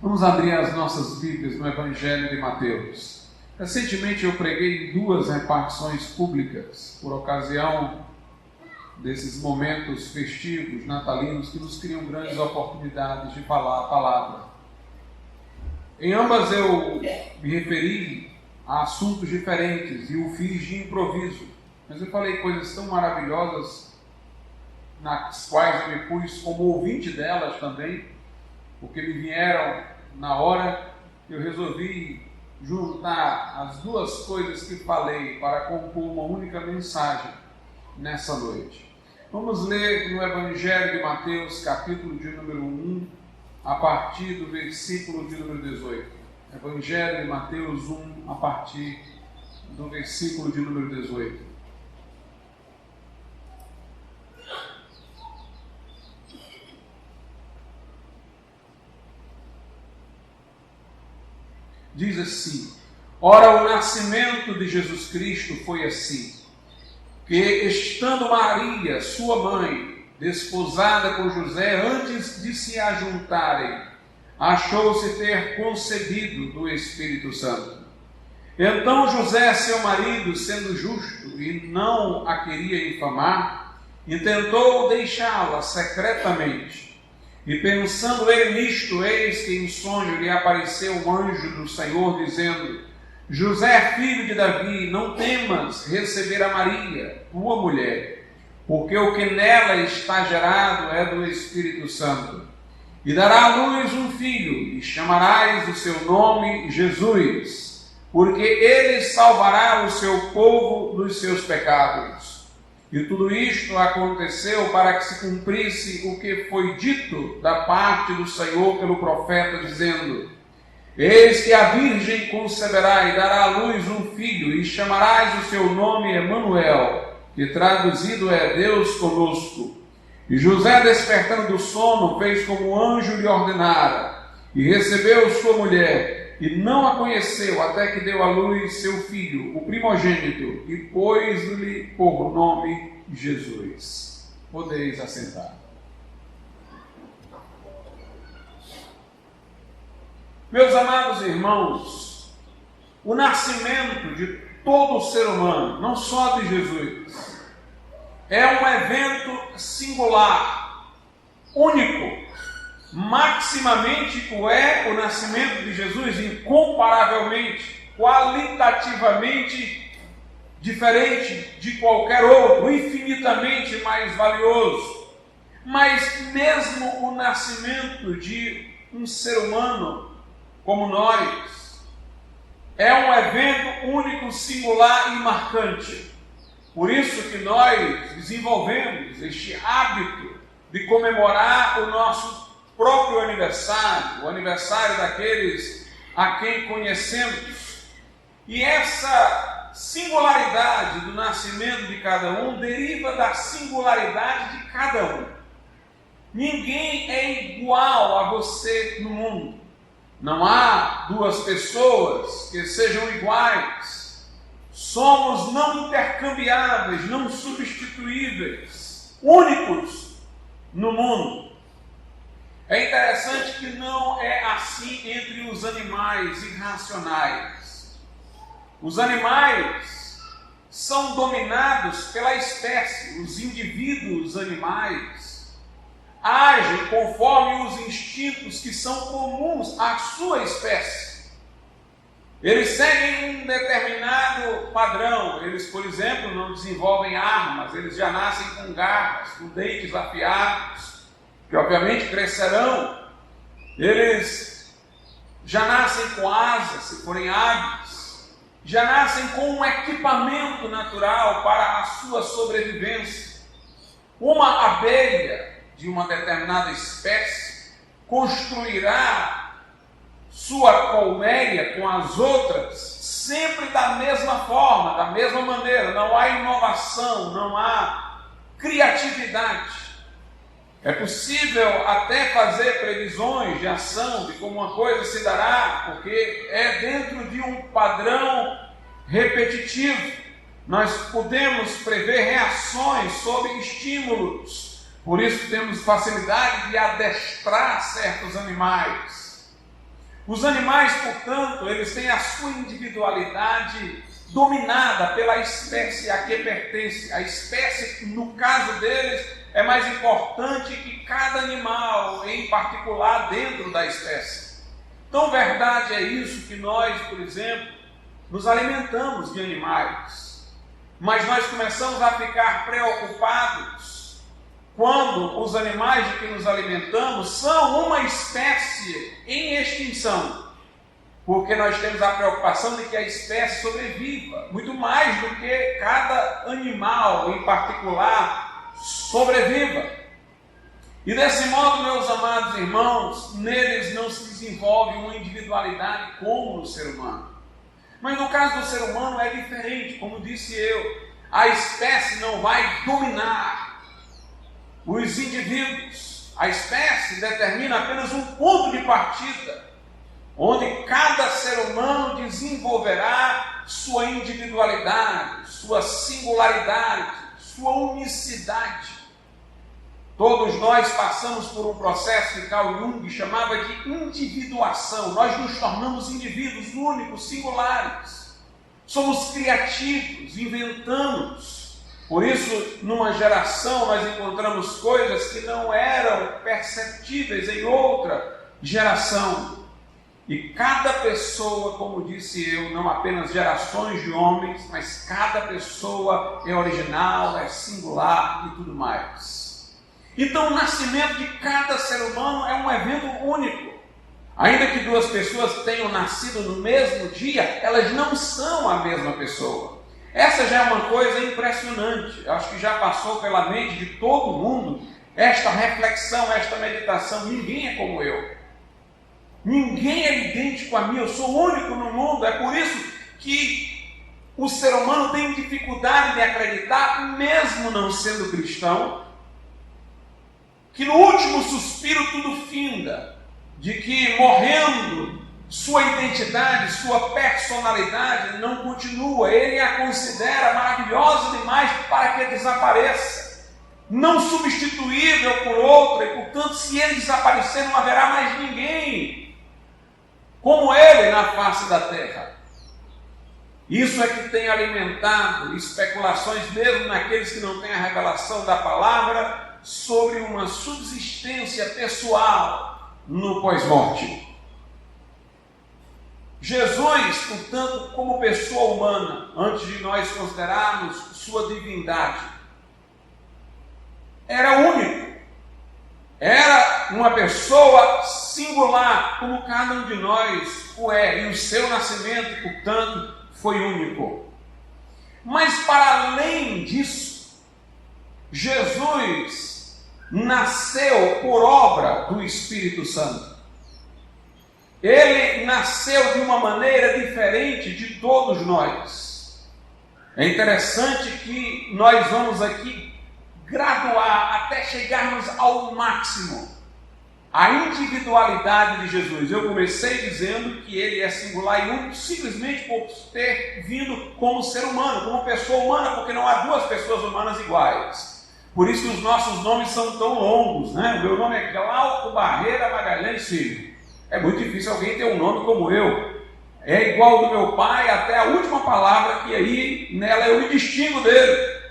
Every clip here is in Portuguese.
Vamos abrir as nossas Bíblias no Evangelho de Mateus. Recentemente eu preguei em 2 repartições públicas, por ocasião desses momentos festivos, natalinos, que nos criam grandes oportunidades de falar a palavra. Em ambas eu me referi a assuntos diferentes e o fiz de improviso, mas eu falei coisas tão maravilhosas, nas quais eu me pus como ouvinte delas também, porque me vieram na hora que eu resolvi juntar as duas coisas que falei para compor uma única mensagem nessa noite. Vamos ler no Evangelho de Mateus, capítulo de número 1, a partir do versículo de número 18. Evangelho de Mateus 1, a partir do versículo de número 18. Diz assim: ora, o nascimento de Jesus Cristo foi assim, que estando Maria, sua mãe, desposada com José, antes de se ajuntarem, achou-se ter concebido do Espírito Santo. Então José, seu marido, sendo justo e não a queria infamar, intentou deixá-la secretamente. E pensando ele nisto, eis que em sonho lhe apareceu um anjo do Senhor, dizendo: José, filho de Davi, não temas receber a Maria, tua mulher, porque o que nela está gerado é do Espírito Santo. E dará à luz um filho, e chamarás o seu nome Jesus, porque ele salvará o seu povo dos seus pecados. E tudo isto aconteceu para que se cumprisse o que foi dito da parte do Senhor pelo profeta, dizendo: eis que a virgem conceberá e dará à luz um filho, e chamarás o seu nome Emanuel, que traduzido é Deus conosco. E José, despertando do sono, fez como o anjo lhe ordenara, e recebeu sua mulher, e não a conheceu até que deu à luz seu filho, o primogênito, e pôs-lhe por nome Jesus. Podeis assentar. Meus amados irmãos, o nascimento de todo ser humano, não só de Jesus, é um evento singular, único. Maximamente o é o nascimento de Jesus, incomparavelmente, qualitativamente diferente de qualquer outro, infinitamente mais valioso. Mas mesmo o nascimento de um ser humano como nós é um evento único, singular e marcante. Por isso que nós desenvolvemos este hábito de comemorar o nosso próprio aniversário, o aniversário daqueles a quem conhecemos. E essa singularidade do nascimento de cada um deriva da singularidade de cada um. Ninguém é igual a você no mundo. Não há duas pessoas que sejam iguais. Somos não intercambiáveis, não substituíveis, únicos no mundo. É interessante que não é assim entre os animais irracionais. Os animais são dominados pela espécie. Os indivíduos animais agem conforme os instintos que são comuns à sua espécie. Eles seguem um determinado padrão. Eles, por exemplo, não desenvolvem armas. Eles já nascem com garras, com dentes afiados, que obviamente crescerão. Eles já nascem com asas, se forem hábeis. Já nascem com um equipamento natural para a sua sobrevivência. Uma abelha de uma determinada espécie construirá sua colmeia com as outras sempre da mesma forma, da mesma maneira. Não há inovação, não há criatividade. É possível até fazer previsões de ação, de como uma coisa se dará, porque é dentro de um padrão repetitivo. Nós podemos prever reações sob estímulos. Por isso temos facilidade de adestrar certos animais. Os animais, portanto, eles têm a sua individualidade dominada pela espécie a que pertence. A espécie, no caso deles, é mais importante que cada animal, em particular, dentro da espécie. Então, verdade é isso que nós, por exemplo, nos alimentamos de animais. Mas nós começamos a ficar preocupados quando os animais de que nos alimentamos são uma espécie em extinção. Porque nós temos a preocupação de que a espécie sobreviva, muito mais do que cada animal em particular sobreviva. E desse modo, meus amados irmãos, neles não se desenvolve uma individualidade como no ser humano. Mas no caso do ser humano é diferente, como disse eu, a espécie não vai dominar os indivíduos. A espécie determina apenas um ponto de partida, onde cada ser humano desenvolverá sua individualidade, sua singularidade, sua unicidade. Todos nós passamos por um processo que Carl Jung chamava de individuação. Nós nos tornamos indivíduos únicos, singulares. Somos criativos, inventamos. Por isso, numa geração, nós encontramos coisas que não eram perceptíveis em outra geração. E cada pessoa, como disse eu, não apenas gerações de homens, mas cada pessoa é original, é singular e tudo mais. Então, o nascimento de cada ser humano é um evento único. Ainda que duas pessoas tenham nascido no mesmo dia, elas não são a mesma pessoa. Essa já é uma coisa impressionante. Eu acho que já passou pela mente de todo mundo esta reflexão, esta meditação. Ninguém é como eu. Ninguém é idêntico a mim. Eu sou único no mundo. É por isso que o ser humano tem dificuldade de acreditar, mesmo não sendo cristão, que no último suspiro tudo finda, de que morrendo sua identidade, sua personalidade não continua, ele a considera maravilhosa demais para que desapareça, não substituível por outra, e portanto se ele desaparecer não haverá mais ninguém como ele na face da terra. Isso é que tem alimentado especulações mesmo naqueles que não têm a revelação da palavra sobre uma subsistência pessoal no pós-morte. Jesus, portanto, como pessoa humana, antes de nós considerarmos sua divindade, era único. Era uma pessoa singular, como cada um de nós o é, e o seu nascimento, portanto, foi único. Mas para além disso, Jesus nasceu por obra do Espírito Santo. Ele nasceu de uma maneira diferente de todos nós. É interessante que nós vamos aqui graduar até chegarmos ao máximo a individualidade de Jesus. Eu comecei dizendo que ele é singular e único simplesmente por ter vindo como ser humano, como pessoa humana, porque não há duas pessoas humanas iguais. Por isso que os nossos nomes são tão longos, né? O meu nome é Glauco Barreira Magalhães Filho. É muito difícil alguém ter um nome como eu. É igual ao do meu pai até a última palavra, que aí nela eu me distingo dele.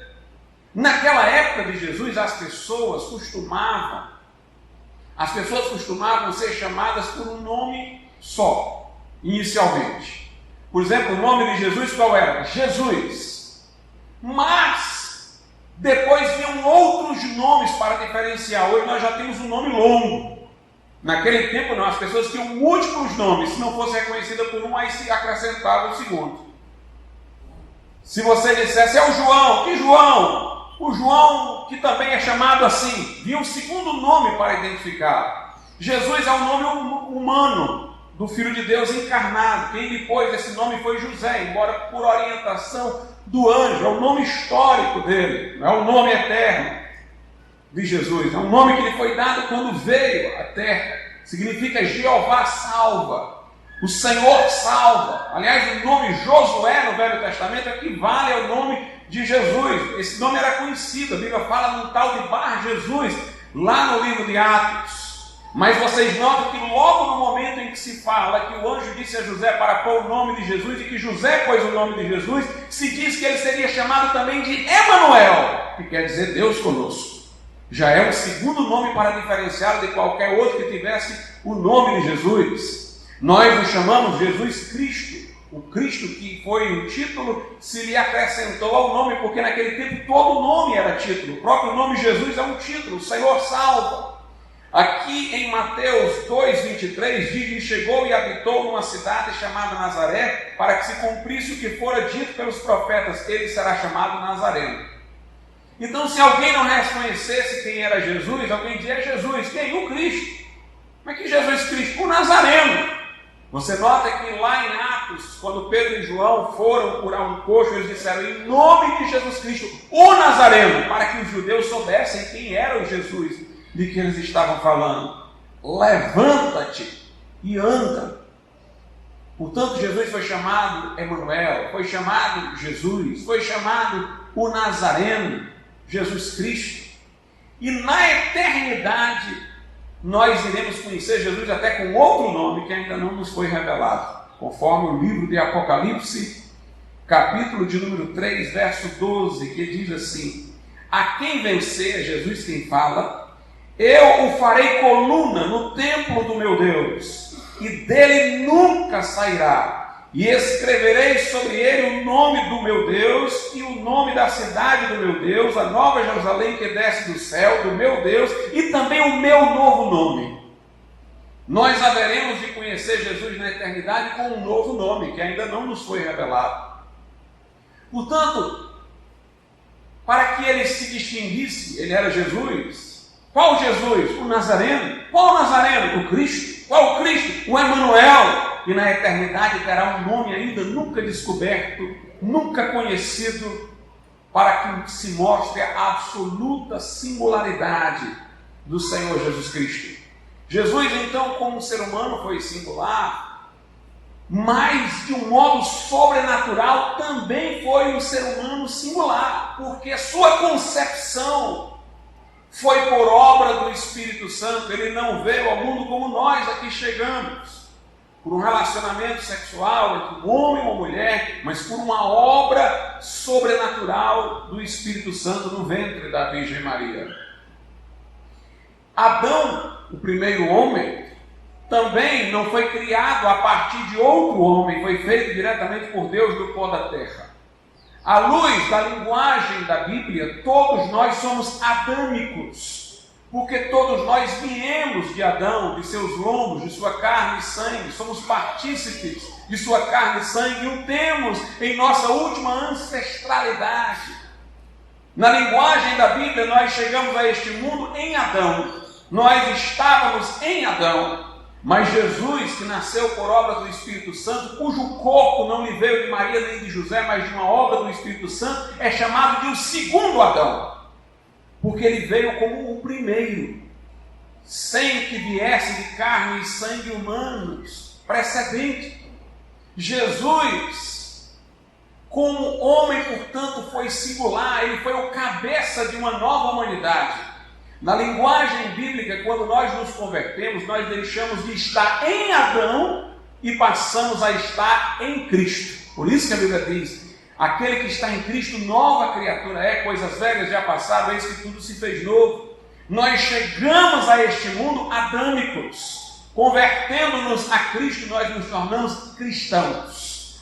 Naquela época de Jesus, as pessoas costumavam ser chamadas por um nome só, inicialmente. Por exemplo, o nome de Jesus qual era? Jesus. Mas depois vinham outros nomes para diferenciar. Hoje nós já temos um nome longo. Naquele tempo não, as pessoas tinham múltiplos nomes. Se não fosse reconhecida por um, aí se acrescentava o segundo. Se você dissesse, é o João, que João? O João, que também é chamado assim, vinha um segundo nome para identificar. Jesus é o nome humano do Filho de Deus encarnado. Quem lhe pôs esse nome foi José, embora por orientação do anjo. É o nome histórico dele, não é o nome eterno de Jesus. É um nome que lhe foi dado quando veio à terra. Significa Jeová salva. O Senhor salva. Aliás, o nome Josué no Velho Testamento equivale ao nome de Jesus. Esse nome era conhecido. A Bíblia fala num tal de Bar Jesus, lá no livro de Atos. Mas vocês notam que logo no momento em que se fala que o anjo disse a José para pôr o nome de Jesus e que José pôs o nome de Jesus, se diz que ele seria chamado também de Emanuel, que quer dizer Deus conosco. Já é o segundo nome para diferenciá-lo de qualquer outro que tivesse o nome de Jesus. Nós o chamamos Jesus Cristo. O Cristo que foi um título, se lhe acrescentou ao nome, porque naquele tempo todo nome era título. O próprio nome Jesus é um título, o Senhor salva. Aqui em Mateus 2,23 diz: e chegou e habitou numa cidade chamada Nazaré, para que se cumprisse o que fora dito pelos profetas, ele será chamado Nazareno. Então, se alguém não reconhecesse quem era Jesus, alguém dizia: Jesus, quem? O Cristo. Mas que Jesus Cristo? O Nazareno. Você nota que lá em Atos, quando Pedro e João foram curar um coxo, eles disseram: em nome de Jesus Cristo, o Nazareno, para que os judeus soubessem quem era o Jesus de que eles estavam falando. Levanta-te e anda. Portanto, Jesus foi chamado Emanuel, foi chamado Jesus, foi chamado o Nazareno, Jesus Cristo. E na eternidade nós iremos conhecer Jesus até com outro nome que ainda não nos foi revelado, conforme o livro de Apocalipse, capítulo de número 3, verso 12, que diz assim: a quem vencer, Jesus quem fala, eu o farei coluna no templo do meu Deus, e dele nunca sairá, e escreverei sobre ele o nome do meu Deus e o nome da cidade do meu Deus, a nova Jerusalém que desce do céu, do meu Deus, e também o meu novo nome. Nós haveremos de conhecer Jesus na eternidade com um novo nome, que ainda não nos foi revelado. Portanto, para que ele se distinguisse, ele era Jesus. Qual Jesus? O Nazareno. Qual o Nazareno? O Cristo. Qual o Cristo? O Emanuel. E na eternidade terá um nome ainda nunca descoberto, nunca conhecido, para que se mostre a absoluta singularidade do Senhor Jesus Cristo. Jesus, então, como ser humano, foi singular, mas de um modo sobrenatural também foi um ser humano singular, porque sua concepção foi por obra do Espírito Santo. Ele não veio ao mundo como nós aqui chegamos, por um relacionamento sexual entre um homem e uma mulher, mas por uma obra sobrenatural do Espírito Santo no ventre da Virgem Maria. Adão, o primeiro homem, também não foi criado a partir de outro homem, foi feito diretamente por Deus do pó da terra. À luz da linguagem da Bíblia, todos nós somos adâmicos, porque todos nós viemos de Adão, de seus lombos, de sua carne e sangue, somos partícipes de sua carne e sangue e o temos em nossa última ancestralidade. Na linguagem da Bíblia, nós chegamos a este mundo em Adão, nós estávamos em Adão, mas Jesus, que nasceu por obra do Espírito Santo, cujo corpo não lhe veio de Maria nem de José, mas de uma obra do Espírito Santo, é chamado de o segundo Adão, porque ele veio como o primeiro, sem que viesse de carne e sangue humanos, precedente. Jesus, como homem, portanto, foi singular, ele foi o cabeça de uma nova humanidade. Na linguagem bíblica, quando nós nos convertemos, nós deixamos de estar em Adão e passamos a estar em Cristo. Por isso que a Bíblia diz: aquele que está em Cristo, nova criatura é, coisas velhas já passaram, eis que tudo se fez novo. Nós chegamos a este mundo adâmicos, convertendo-nos a Cristo, nós nos tornamos cristãos.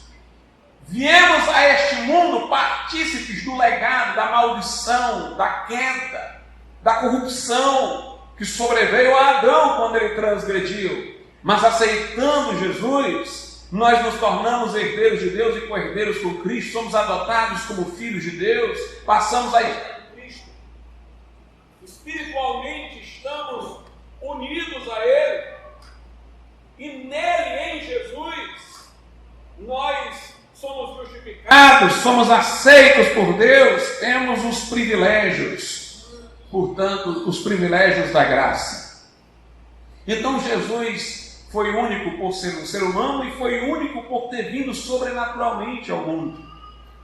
Viemos a este mundo partícipes do legado, da maldição, da queda, da corrupção que sobreveio a Adão quando ele transgrediu. Mas aceitando Jesus, nós nos tornamos herdeiros de Deus e co-herdeiros com Cristo, somos adotados como filhos de Deus, passamos a estar em Cristo. Espiritualmente estamos unidos a Ele, e nele, em Jesus, nós somos justificados, somos aceitos por Deus, temos os privilégios. Portanto, os privilégios da graça. Então Jesus foi único por ser um ser humano e foi único por ter vindo sobrenaturalmente ao mundo.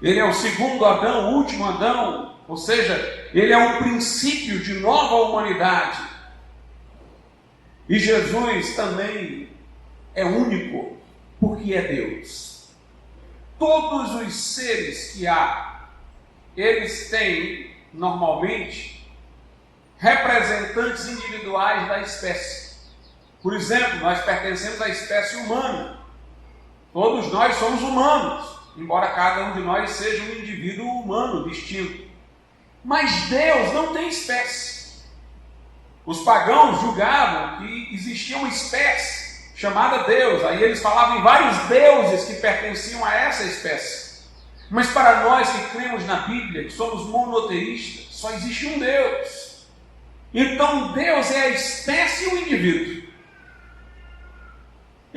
Ele é o segundo Adão, o último Adão, ou seja, ele é um princípio de nova humanidade. E Jesus também é único porque é Deus. Todos os seres que há, eles têm, normalmente, representantes individuais da espécie. Por exemplo, nós pertencemos à espécie humana. Todos nós somos humanos, embora cada um de nós seja um indivíduo humano distinto. Mas Deus não tem espécie. Os pagãos julgavam que existia uma espécie chamada Deus. Aí eles falavam em vários deuses que pertenciam a essa espécie. Mas para nós que cremos na Bíblia, que somos monoteístas, só existe um Deus. Então Deus é a espécie e o indivíduo.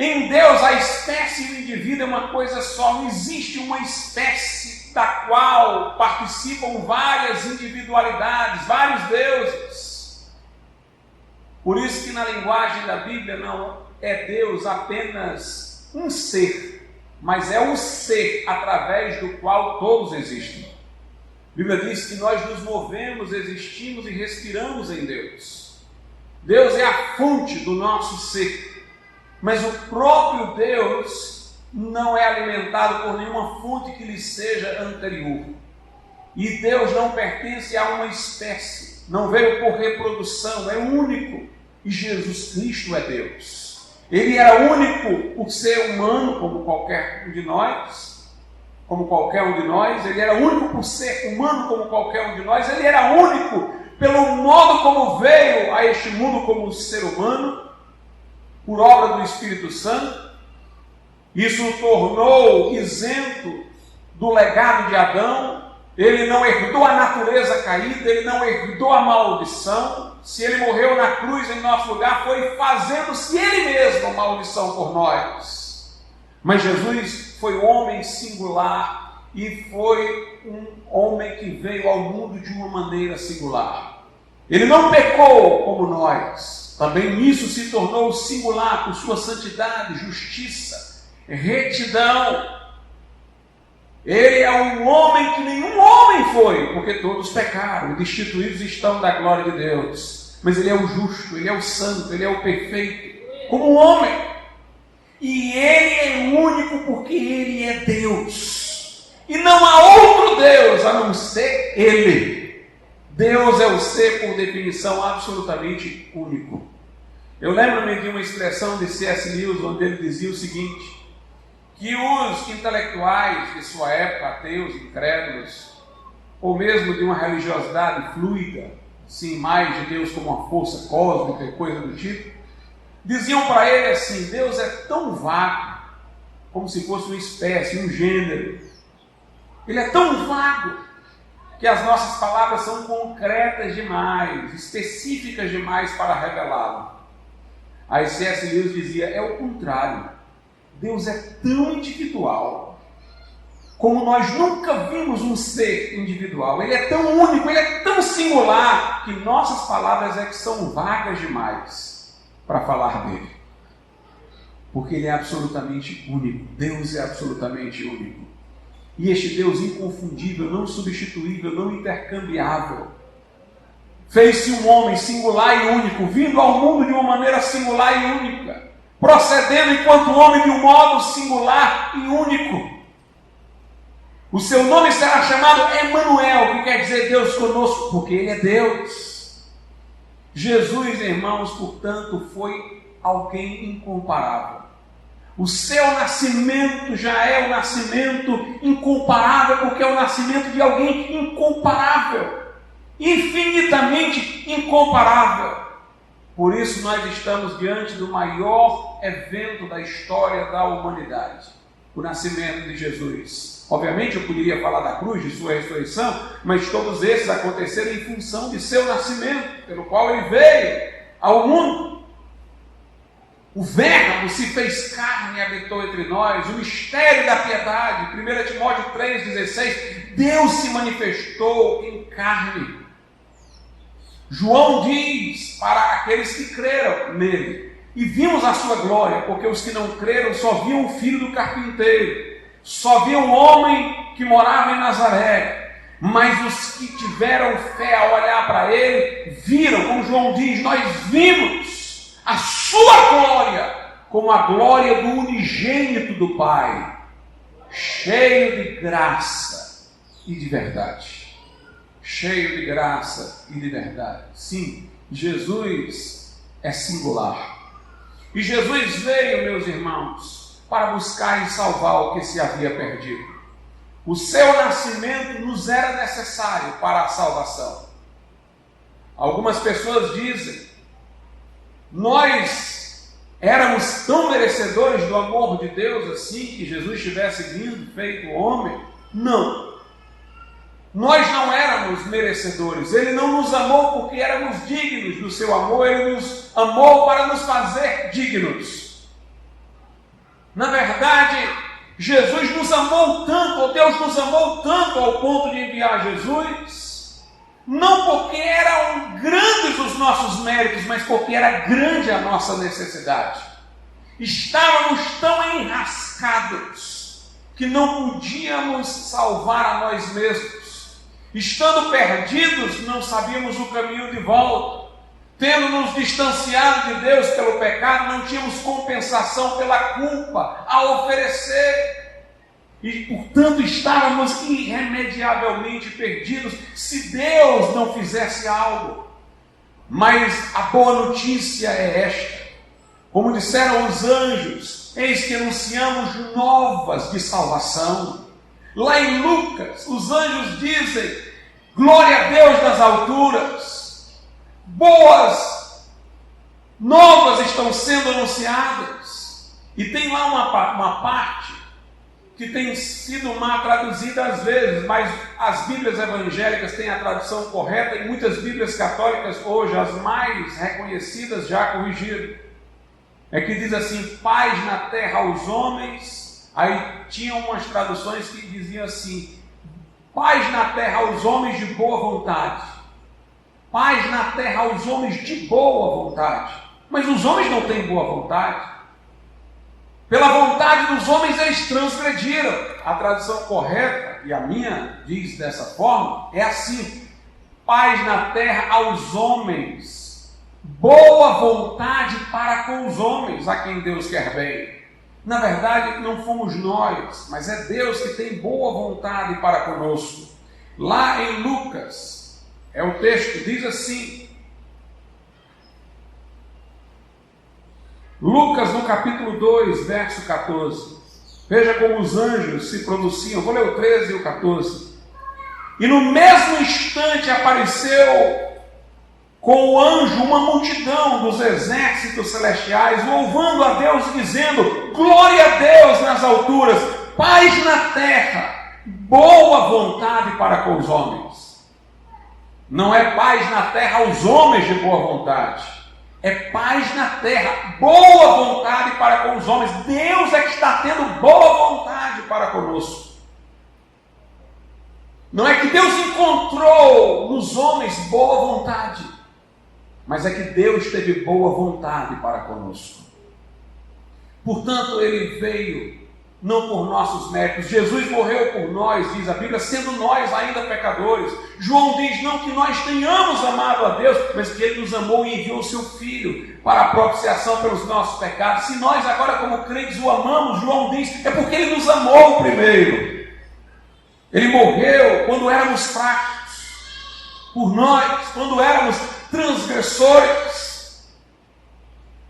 Em Deus, a espécie e o indivíduo é uma coisa só. Não existe uma espécie da qual participam várias individualidades, vários deuses. Por isso que na linguagem da Bíblia não é Deus apenas um ser, mas é o ser através do qual todos existem. A Bíblia diz que nós nos movemos, existimos e respiramos em Deus. Deus é a fonte do nosso ser. Mas o próprio Deus não é alimentado por nenhuma fonte que lhe seja anterior. E Deus não pertence a uma espécie, não veio por reprodução, é único. E Jesus Cristo é Deus. Ele era único por ser humano, como qualquer um de nós. Ele era único por ser humano, como qualquer um de nós. Ele era único pelo modo como veio a este mundo como ser humano, por obra do Espírito Santo. Isso o tornou isento do legado de Adão. Ele não herdou a natureza caída, ele não herdou a maldição. Se ele morreu na cruz em nosso lugar, foi fazendo-se ele mesmo a maldição por nós. Mas Jesus foi um homem singular e foi um homem que veio ao mundo de uma maneira singular. Ele não pecou como nós. Também nisso se tornou singular por sua santidade, justiça, retidão. Ele é um homem que nenhum homem foi, porque todos pecaram, destituídos estão da glória de Deus. Mas ele é o justo, ele é o santo, ele é o perfeito, como um homem. E ele é único porque ele é Deus. E não há outro Deus a não ser ele. Deus é o ser, por definição, absolutamente único. Eu lembro-me de uma expressão de C.S. Lewis, onde ele dizia o seguinte, que os intelectuais de sua época, ateus, incrédulos, ou mesmo de uma religiosidade fluida, sim, mais de Deus como uma força cósmica e coisa do tipo, diziam para ele assim, Deus é tão vago, como se fosse uma espécie, um gênero. Ele é tão vago, que as nossas palavras são concretas demais, específicas demais para revelá-lo. Aí C.S. Lewis dizia, é o contrário. Deus é tão individual, como nós nunca vimos um ser individual. Ele é tão único, ele é tão singular, que nossas palavras é que são vagas demais para falar dele. Porque ele é absolutamente único. Deus é absolutamente único. E este Deus inconfundível, não substituível, não intercambiável, fez-se um homem singular e único, vindo ao mundo de uma maneira singular e única, procedendo enquanto homem de um modo singular e único. O seu nome será chamado Emanuel, que quer dizer Deus conosco, porque ele é Deus. Jesus, irmãos, portanto, foi alguém incomparável. O seu nascimento já é um nascimento incomparável, porque é o nascimento de alguém incomparável, infinitamente incomparável. Por isso nós estamos diante do maior evento da história da humanidade, o nascimento de Jesus. Obviamente eu poderia falar da cruz, de sua ressurreição, mas todos esses aconteceram em função de seu nascimento, pelo qual ele veio ao mundo. O Verbo se fez carne e habitou entre nós, o mistério da piedade, 1 Timóteo 3,16, Deus se manifestou em carne. João diz para aqueles que creram nele, e vimos a sua glória, porque os que não creram só viam o filho do carpinteiro, só viam o homem que morava em Nazaré, mas os que tiveram fé ao olhar para ele, viram, como João diz, nós vimos a sua glória, como a glória do unigênito do Pai, cheio de graça e de verdade. Cheio de graça e de verdade. Sim, Jesus é singular. E Jesus veio, meus irmãos, para buscar e salvar o que se havia perdido. O seu nascimento nos era necessário para a salvação. Algumas pessoas dizem: nós éramos tão merecedores do amor de Deus assim, que Jesus tivesse vindo feito homem. Não. Nós não éramos merecedores. Ele não nos amou porque éramos dignos do seu amor. Ele nos amou para nos fazer dignos. Na verdade, Jesus nos amou tanto, ou Deus nos amou tanto ao ponto de enviar Jesus, não porque eram grandes os nossos méritos, mas porque era grande a nossa necessidade. Estávamos tão enrascados que não podíamos salvar a nós mesmos. Estando perdidos, não sabíamos o caminho de volta. Tendo nos distanciado de Deus pelo pecado, não tínhamos compensação pela culpa a oferecer. E, portanto, estávamos irremediavelmente perdidos se Deus não fizesse algo. Mas a boa notícia é esta. Como disseram os anjos, eis que anunciamos novas de salvação. Lá em Lucas, os anjos dizem: glória a Deus nas alturas, boas novas estão sendo anunciadas. E tem lá uma parte que tem sido mal traduzida às vezes, mas as Bíblias evangélicas têm a tradução correta e muitas Bíblias católicas hoje, as mais reconhecidas, já corrigiram. É que diz assim: paz na terra aos homens. Aí tinham umas traduções que diziam assim: paz na terra aos homens de boa vontade. Paz na terra aos homens de boa vontade. Mas os homens não têm boa vontade. Pela vontade dos homens eles transgrediram. A tradução correta, e a minha diz dessa forma, é assim: paz na terra aos homens, boa vontade para com os homens, a quem Deus quer bem. Na verdade, não fomos nós, mas é Deus que tem boa vontade para conosco. Lá em Lucas, é o texto, diz assim, Lucas no capítulo 2, verso 14. Veja como os anjos se pronunciam. Vou ler o 13 e o 14. E no mesmo instante apareceu com o anjo uma multidão dos exércitos celestiais, louvando a Deus e dizendo: glória a Deus nas alturas, paz na terra, boa vontade para com os homens. Não é paz na terra aos homens de boa vontade, é paz na terra, boa vontade para com os homens. Deus é que está tendo boa vontade para conosco. Não é que Deus encontrou nos homens boa vontade, mas é que Deus teve boa vontade para conosco. Portanto, Ele veio não por nossos méritos. Jesus morreu por nós, diz a Bíblia, sendo nós ainda pecadores. João diz não que nós tenhamos amado a Deus, mas que Ele nos amou e enviou o Seu Filho para a propiciação pelos nossos pecados. Se nós agora como crentes o amamos, João diz, é porque Ele nos amou primeiro. Ele morreu quando éramos fracos, por nós, quando éramos transgressores.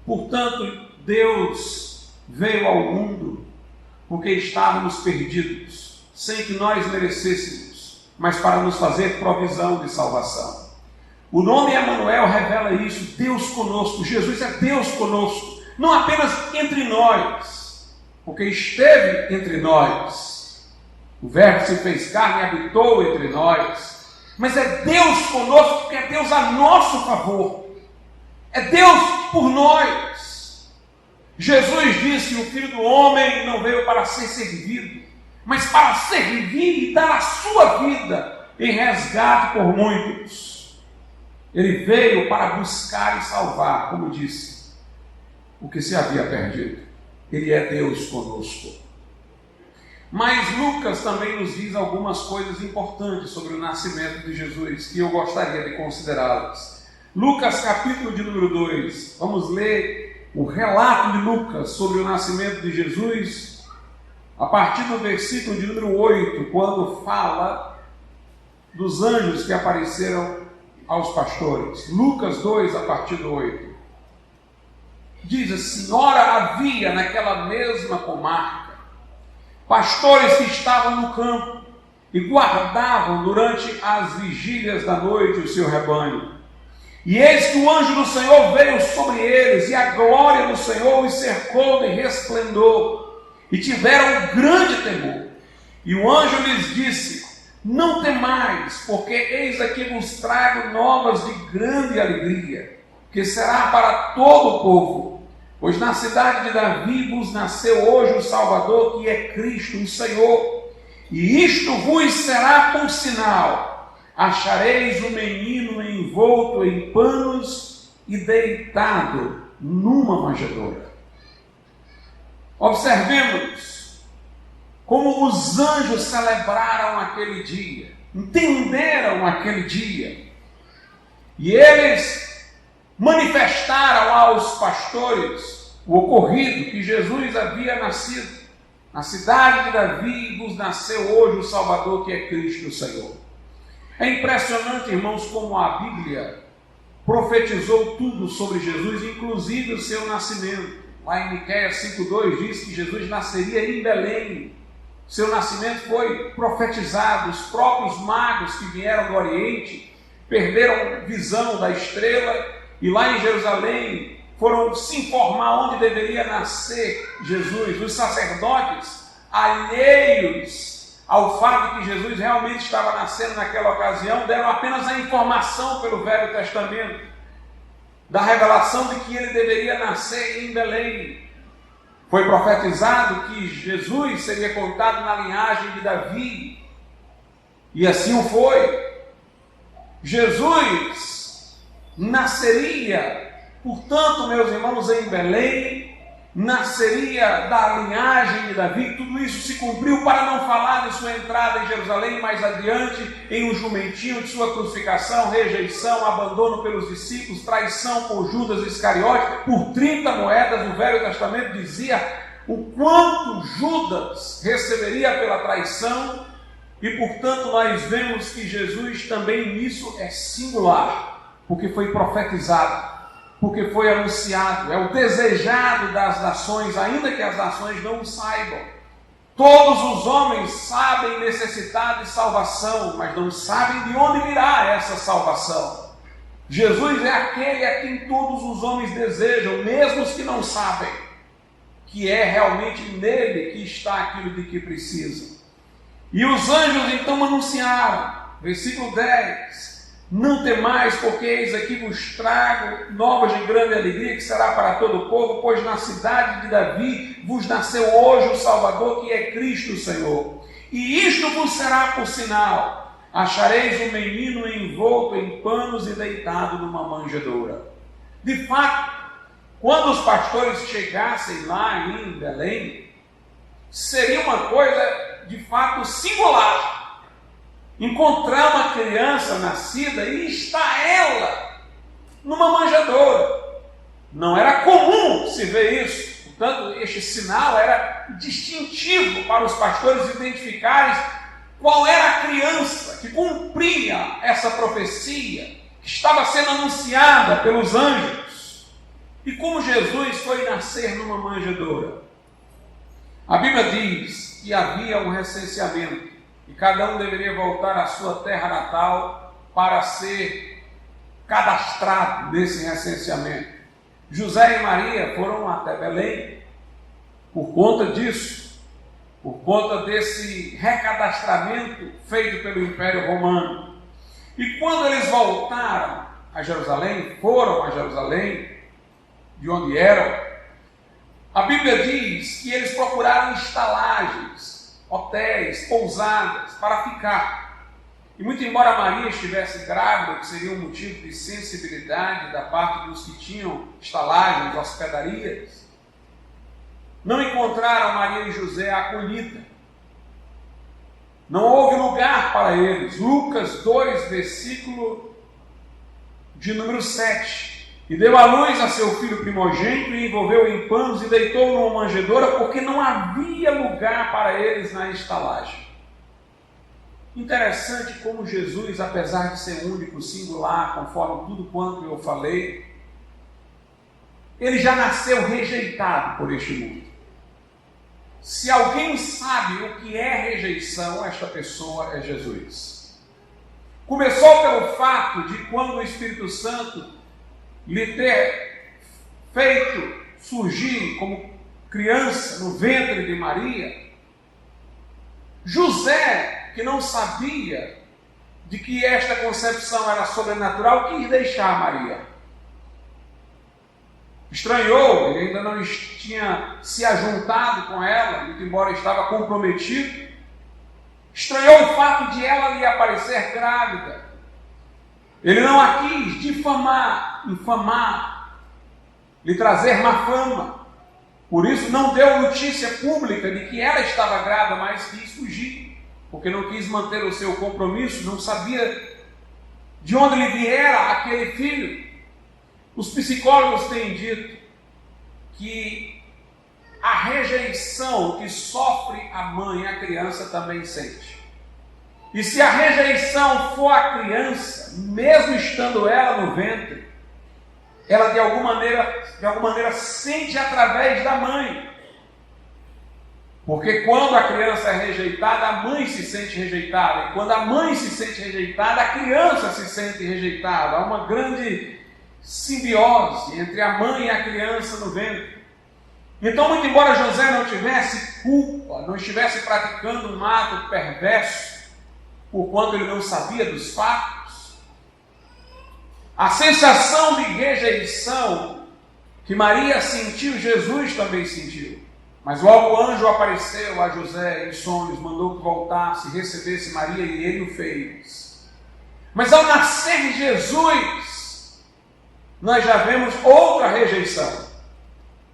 Portanto, Deus veio ao mundo porque estávamos perdidos, sem que nós merecêssemos, mas para nos fazer provisão de salvação. O nome Emanuel revela isso, Deus conosco. Jesus é Deus conosco, não apenas entre nós, porque esteve entre nós. O Verbo se fez carne e habitou entre nós. Mas é Deus conosco, porque é Deus a nosso favor. É Deus por nós. Jesus disse: o Filho do Homem não veio para ser servido, mas para servir e dar a sua vida em resgate por muitos. Ele veio para buscar e salvar, como disse, o que se havia perdido. Ele é Deus conosco. Mas Lucas também nos diz algumas coisas importantes sobre o nascimento de Jesus, que eu gostaria de considerá-las. Lucas capítulo de número 2, vamos ler o relato de Lucas sobre o nascimento de Jesus, a partir do versículo de número 8, quando fala dos anjos que apareceram aos pastores. Lucas 2, a partir do 8. Diz assim: ora havia naquela mesma comarca pastores que estavam no campo e guardavam durante as vigílias da noite o seu rebanho. E eis que o anjo do Senhor veio sobre eles, e a glória do Senhor os cercou de resplendor, e tiveram grande temor. E o anjo lhes disse: não temais, porque eis aqui vos trago novas de grande alegria, que será para todo o povo. Pois na cidade de Davi vos nasceu hoje o Salvador, que é Cristo, o Senhor. E isto vos será por sinal: achareis o menino envolto em panos e deitado numa manjedoura. Observemos como os anjos celebraram aquele dia, entenderam aquele dia, e eles manifestaram aos pastores o ocorrido, que Jesus havia nascido. Na cidade de Davi vos nasceu hoje o Salvador, que é Cristo o Senhor. É impressionante, irmãos, como a Bíblia profetizou tudo sobre Jesus, inclusive o seu nascimento. Lá em Miqueias 5,2 diz que Jesus nasceria em Belém. Seu nascimento foi profetizado. Os próprios magos que vieram do Oriente perderam visão da estrela, e lá em Jerusalém foram se informar onde deveria nascer Jesus. Os sacerdotes, alheios ao fato de que Jesus realmente estava nascendo naquela ocasião, deram apenas a informação pelo Velho Testamento da revelação de que ele deveria nascer em Belém. Foi profetizado que Jesus seria contado na linhagem de Davi, e assim o foi. Jesus nasceria, portanto, meus irmãos, em Belém, nasceria da linhagem de Davi. Tudo isso se cumpriu, para não falar de sua entrada em Jerusalém mais adiante, em um jumentinho, de sua crucificação, rejeição, abandono pelos discípulos, traição por Judas Iscariote por 30 moedas. O Velho Testamento dizia o quanto Judas receberia pela traição, e portanto nós vemos que Jesus também nisso é singular, porque foi profetizado, porque foi anunciado, é o desejado das nações, ainda que as nações não o saibam. Todos os homens sabem necessitar de salvação, mas não sabem de onde virá essa salvação. Jesus é aquele a quem todos os homens desejam, mesmo os que não sabem, que é realmente nele que está aquilo de que precisam. E os anjos então anunciaram, versículo 10, não temais, porque eis aqui vos trago novas de grande alegria, que será para todo o povo, pois na cidade de Davi vos nasceu hoje o Salvador, que é Cristo o Senhor. E isto vos será por sinal: achareis um menino envolto em panos e deitado numa manjedoura. De fato, quando os pastores chegassem lá em Belém, seria uma coisa de fato singular encontrar uma criança nascida e está ela numa manjedoura. Não era comum se ver isso. Portanto, este sinal era distintivo para os pastores identificarem qual era a criança que cumpria essa profecia que estava sendo anunciada pelos anjos. E como Jesus foi nascer numa manjedoura? A Bíblia diz que havia um recenseamento, e cada um deveria voltar à sua terra natal para ser cadastrado nesse recenseamento. José e Maria foram até Belém por conta disso, por conta desse recadastramento feito pelo Império Romano. E quando eles voltaram a Jerusalém, foram a Jerusalém, de onde eram, a Bíblia diz que eles procuraram estalagens, hotéis, pousadas, para ficar. E muito embora Maria estivesse grávida, que seria um motivo de sensibilidade da parte dos que tinham estalagens, hospedarias, não encontraram Maria e José acolhida. Não houve lugar para eles. Lucas 2, versículo de número 7. E deu à luz a seu filho primogênito, e envolveu em panos e deitou numa manjedoura, porque não havia lugar para eles na estalagem. Interessante como Jesus, apesar de ser único, singular, conforme tudo quanto eu falei, ele já nasceu rejeitado por este mundo. Se alguém sabe o que é rejeição, esta pessoa é Jesus. Começou pelo fato de quando o Espírito Santo lhe ter feito surgir como criança no ventre de Maria, José, que não sabia de que esta concepção era sobrenatural, quis deixar Maria. Estranhou, ele ainda não tinha se ajuntado com ela, muito embora estava comprometido. Estranhou o fato de ela lhe aparecer grávida. Ele não a quis difamar, infamar, lhe trazer má fama. Por isso não deu notícia pública de que ela estava grávida, mas quis fugir, porque não quis manter o seu compromisso, não sabia de onde lhe viera aquele filho. Os psicólogos têm dito que a rejeição que sofre a mãe, a criança também sente. E se a rejeição for a criança, mesmo estando ela no ventre, ela de alguma maneira sente através da mãe. Porque quando a criança é rejeitada, a mãe se sente rejeitada. E quando a mãe se sente rejeitada, a criança se sente rejeitada. Há uma grande simbiose entre a mãe e a criança no ventre. Então, muito embora José não tivesse culpa, não estivesse praticando um ato perverso, por quanto ele não sabia dos fatos, a sensação de rejeição que Maria sentiu, Jesus também sentiu. Mas logo o anjo apareceu a José em sonhos, mandou que voltasse, recebesse Maria, e ele o fez. Mas ao nascer Jesus, nós já vemos outra rejeição.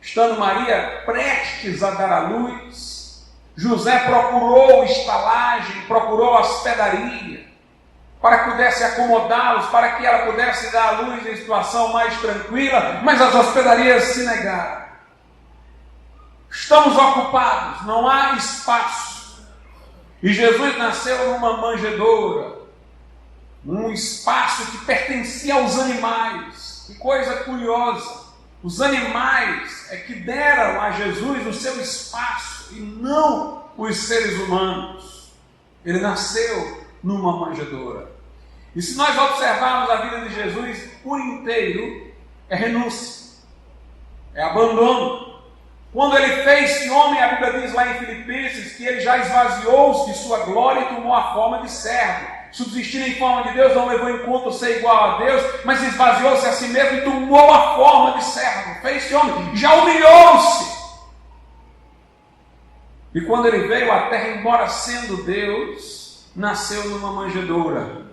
Estando Maria prestes a dar à luz, José procurou estalagem, procurou hospedaria, para que pudesse acomodá-los, para que ela pudesse dar à luz em situação mais tranquila, mas as hospedarias se negaram. Estamos ocupados, não há espaço. E Jesus nasceu numa manjedoura, num espaço que pertencia aos animais. Que coisa curiosa! Os animais é que deram a Jesus o seu espaço e não os seres humanos. Ele nasceu numa manjedoura. E se nós observarmos a vida de Jesus por inteiro, é renúncia, é abandono. Quando ele fez-se homem, a Bíblia diz lá em Filipenses que ele já esvaziou-se de sua glória e tomou a forma de servo. Subsistindo em forma de Deus, não levou em conta ser igual a Deus, mas esvaziou-se a si mesmo e tomou a forma de servo. Fez-se homem, já humilhou-se. E quando ele veio à terra, embora sendo Deus, nasceu numa manjedoura.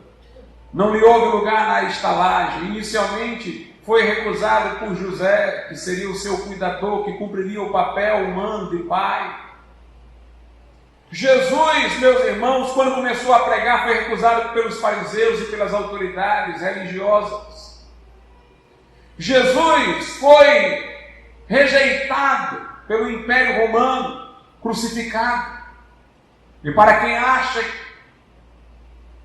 Não lhe houve lugar na estalagem. Inicialmente foi recusado por José, que seria o seu cuidador, que cumpriria o papel humano de pai. Jesus, meus irmãos, quando começou a pregar, foi recusado pelos fariseus e pelas autoridades religiosas. Jesus foi rejeitado pelo Império Romano, crucificado. E para quem acha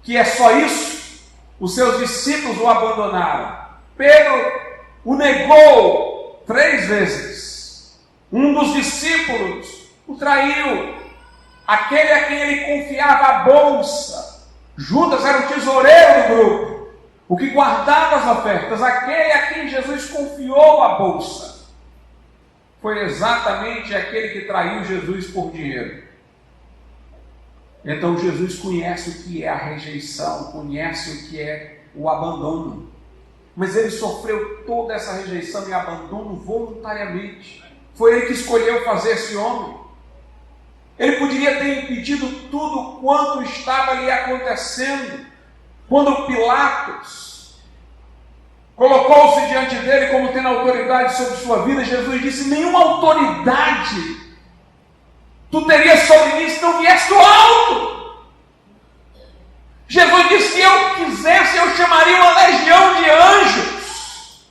que é só isso, os seus discípulos o abandonaram. Pedro o negou 3 vezes. Um dos discípulos o traiu. Aquele a quem ele confiava a bolsa. Judas era o tesoureiro do grupo, o que guardava as ofertas. Aquele a quem Jesus confiou a bolsa foi exatamente aquele que traiu Jesus por dinheiro. Então Jesus conhece o que é a rejeição, conhece o que é o abandono. Mas ele sofreu toda essa rejeição e abandono voluntariamente. Foi ele que escolheu fazer-se homem. Ele poderia ter impedido tudo quanto estava lhe acontecendo. Quando Pilatos colocou-se diante dele como tendo autoridade sobre sua vida, Jesus disse: nenhuma autoridade tu terias sobre mim se não viesse do alto. Jesus disse: se eu quisesse, eu chamaria uma legião de anjos.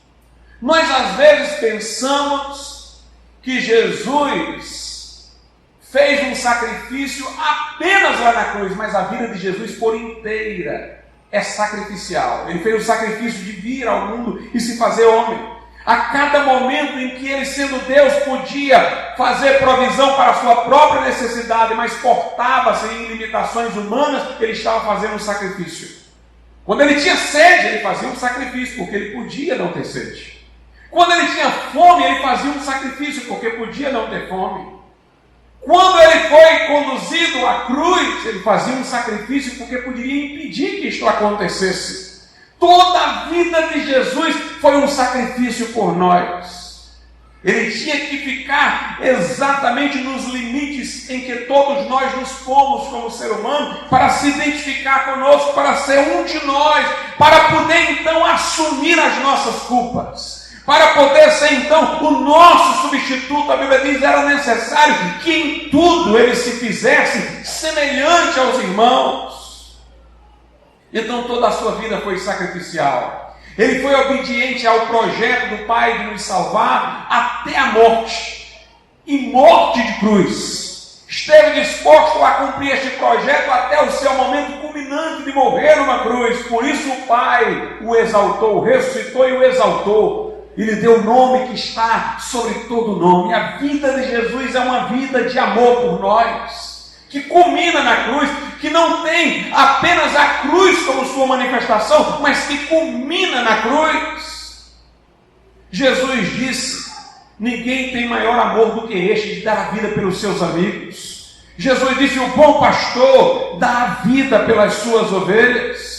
Nós às vezes pensamos que Jesus fez um sacrifício apenas lá na cruz, mas a vida de Jesus por inteira é sacrificial. Ele fez o sacrifício de vir ao mundo e se fazer homem. A cada momento em que ele, sendo Deus, podia fazer provisão para a sua própria necessidade, mas portava-se em limitações humanas, ele estava fazendo um sacrifício. Quando ele tinha sede, ele fazia um sacrifício, porque ele podia não ter sede. Quando ele tinha fome, ele fazia um sacrifício, porque podia não ter fome. Quando ele foi conduzido à cruz, ele fazia um sacrifício, porque poderia impedir que isto acontecesse. Toda a vida de Jesus foi um sacrifício por nós. Ele tinha que ficar exatamente nos limites em que todos nós nos pomos como ser humano, para se identificar conosco, para ser um de nós, para poder então assumir as nossas culpas, para poder ser então o nosso substituto. A Bíblia diz que era necessário que em tudo ele se fizesse semelhante aos irmãos. Então toda a sua vida foi sacrificial. Ele foi obediente ao projeto do Pai de nos salvar até a morte, e morte de cruz. Esteve disposto a cumprir este projeto até o seu momento culminante de morrer numa cruz. Por isso o Pai o exaltou, ressuscitou e o exaltou. E lhe deu o nome que está sobre todo nome. A vida de Jesus é uma vida de amor por nós, que culmina na cruz, que não tem apenas a cruz como sua manifestação, mas que culmina na cruz. Jesus disse: ninguém tem maior amor do que este, de dar a vida pelos seus amigos. Jesus disse: o bom pastor dá a vida pelas suas ovelhas.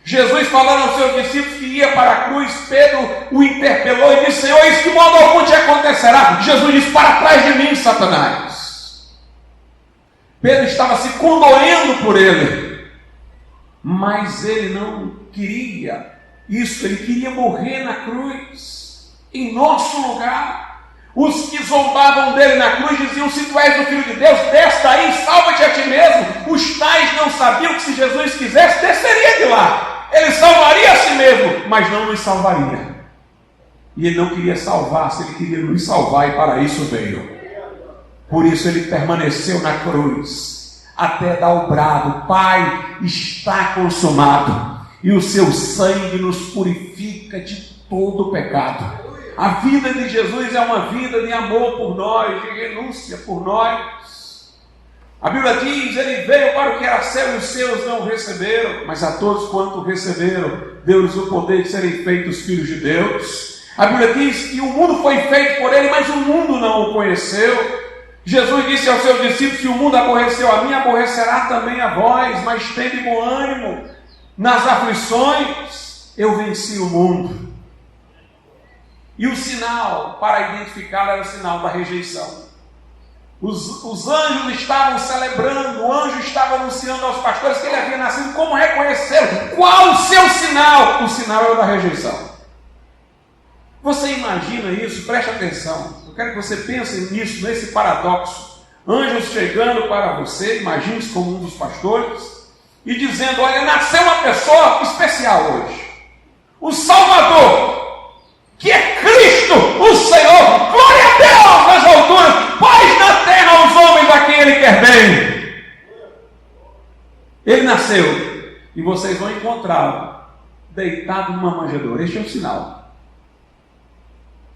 Jesus, falando aos seus discípulos que ia para a cruz, Pedro o interpelou e disse: Senhor, isso de modo algum te acontecerá. Jesus disse: para trás de mim, Satanás. Pedro estava se condoendo por ele, mas ele não queria isso. Ele queria morrer na cruz, em nosso lugar. Os que zombavam dele na cruz diziam: se tu és o Filho de Deus, desce daí, salva-te a ti mesmo. Os tais não sabiam que se Jesus quisesse, desceria de lá. Ele salvaria a si mesmo, mas não nos salvaria. E ele não queria salvar-se, ele queria nos salvar, e para isso veio. Por isso ele permaneceu na cruz, até dar o brado: Pai, está consumado. E o seu sangue nos purifica de todo pecado. A vida de Jesus é uma vida de amor por nós, de renúncia por nós. A Bíblia diz: ele veio para o que era seu, os seus não receberam, mas a todos quanto receberam, deu-lhes o poder de serem feitos filhos de Deus. A Bíblia diz que o mundo foi feito por ele, mas o mundo não o conheceu. Jesus disse aos seus discípulos: se o mundo aborreceu a mim, aborrecerá também a vós, mas tende bom ânimo. Nas aflições eu venci o mundo. E o sinal para identificá-lo era o sinal da rejeição. Os anjos estavam celebrando, o anjo estava anunciando aos pastores que ele havia nascido. Como reconheceram? Qual o seu sinal? O sinal era o da rejeição. Você imagina isso? Preste atenção. Eu quero que você pense nisso, nesse paradoxo. Anjos chegando para você, imagine-se como um dos pastores, e dizendo: olha, nasceu uma pessoa especial hoje, o Salvador, que é Cristo, o Senhor. Glória a Deus nas alturas, paz na terra aos homens a quem Ele quer bem. Ele nasceu, e vocês vão encontrá-lo deitado numa manjedoura. Este é o sinal.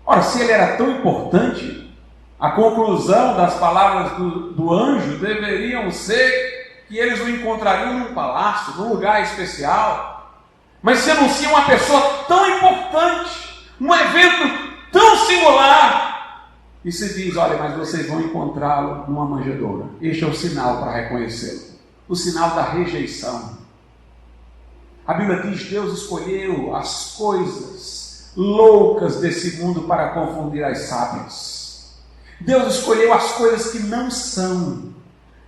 Ora, se ele era tão importante, a conclusão das palavras do anjo deveriam ser que eles o encontrariam num palácio, num lugar especial. Mas se anuncia uma pessoa tão importante, um evento tão singular, e se diz: olha, mas vocês vão encontrá-lo numa manjedoura. Este é o sinal para reconhecê-lo, o sinal da rejeição. A Bíblia diz: Deus escolheu as coisas loucas desse mundo para confundir as sábias. Deus escolheu as coisas que não são